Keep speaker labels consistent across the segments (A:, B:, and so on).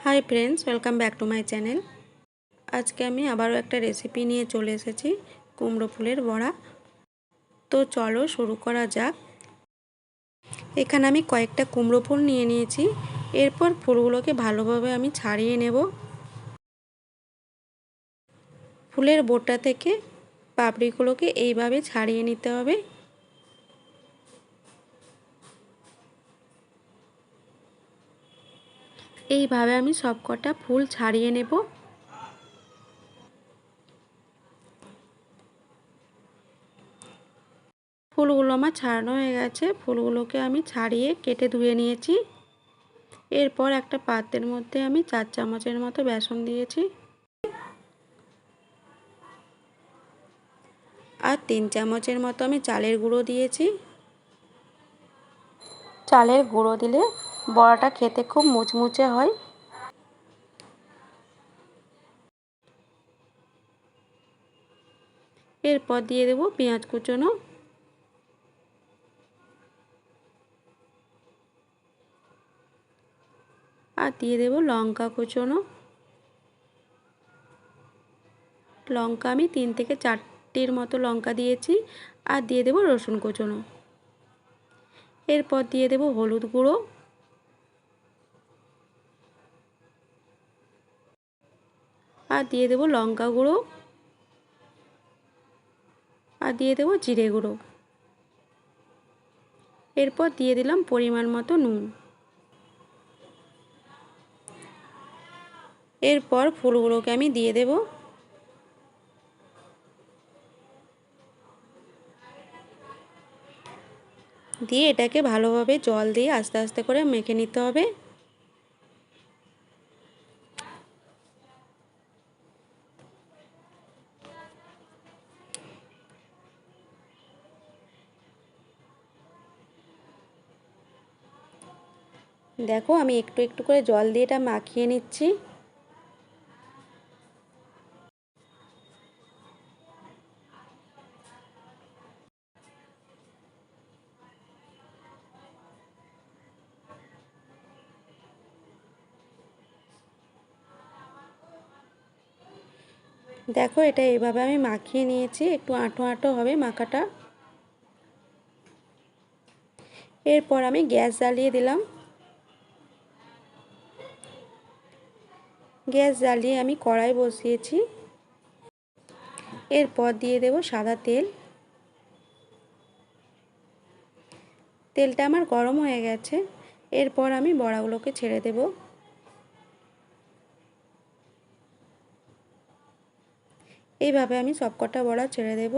A: High friends, welcome back to my channel. आज के आमी आबारो एक रेसिपि निये चले एसेछि कुमड़ो फुलेर बड़ा। तो चलो शुरू करा जाक। एखाने आमी कयेकटा कुमड़ो फुल निये नियेछि। एरपर फुलगुलोके भालोभाबे आमी छाड़िये नेब। फुलेर बोटा थेके पापड़िगुलोके एइभाबे छाड़िये निते होबे। এইভাবে আমি সবকটা ফুল ছাড়িয়ে নেব। ফুলগুলো আমার ছাড়ানো হয়ে গেছে। ফুলগুলোকে আমি ছাড়িয়ে কেটে ধুয়ে নিয়েছি। এরপর একটা পাত্রের মধ্যে আমি 4 চামচের মতো বেসন দিয়েছি আর 3 চামচের মতো আমি চালের গুঁড়ো দিয়েছি। চালের গুঁড়ো দিলে বড়াটা খেতে খুব মুচমুচে হয়। এরপর দিয়ে দেব পেঁয়াজ কুচনো, আর দিয়ে দেব লঙ্কা কুচনো। লঙ্কা আমি 3 থেকে 4টির মতো লঙ্কা দিয়েছি আর দিয়ে দেব রসুন কুচনো। এরপর দিয়ে দেব হলুদ গুঁড়ো, আর দিয়ে দেব লঙ্কা গুঁড়ো, আর দিয়ে দেব জিরে গুঁড়ো। এরপর দিয়ে দিলাম পরিমাণ মতো নুন। এরপর ফুলগুলোকে আমি দিয়ে দেব। দিয়ে এটাকে ভালোভাবে জল দিয়ে আস্তে আস্তে করে মেখে নিতে হবে। দেখো আমি একটু একটু করে জল দিয়ে এটা মাখিয়ে নিচ্ছি। দেখো এটা এইভাবে আমি মাখিয়ে নিয়েছি, একটু আঁটো আঁটো হবে মাখাটা। এরপর আমি গ্যাস জ্বালিয়ে দিলাম। গ্যাস জ্বালিয়ে আমি কড়াই বসিয়েছি। এরপর দিয়ে দেব সাদা তেল। তেলটা আমার গরম হয়ে গেছে। এরপর আমি বড়াগুলোকে ছেড়ে দেব। এইভাবে আমি সবকটা বড়া ছেড়ে দেব।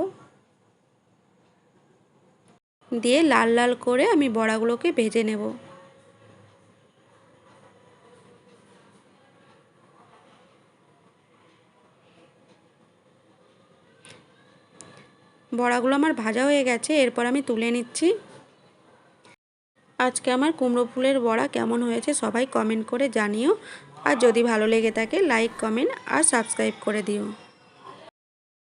A: দিয়ে লাল লাল করে আমি বড়াগুলোকে ভেজে নেব। বড়াগুলো আমার ভাজা হয়ে গেছে। এরপর আমি তুলে নিচ্ছি। আজকে আমার কুমড়ো ফুলের বড়া কেমন হয়েছে সবাই কমেন্ট করে জানিও। আর যদি ভালো লেগে থাকে লাইক, কমেন্ট আর সাবস্ক্রাইব করে দিও।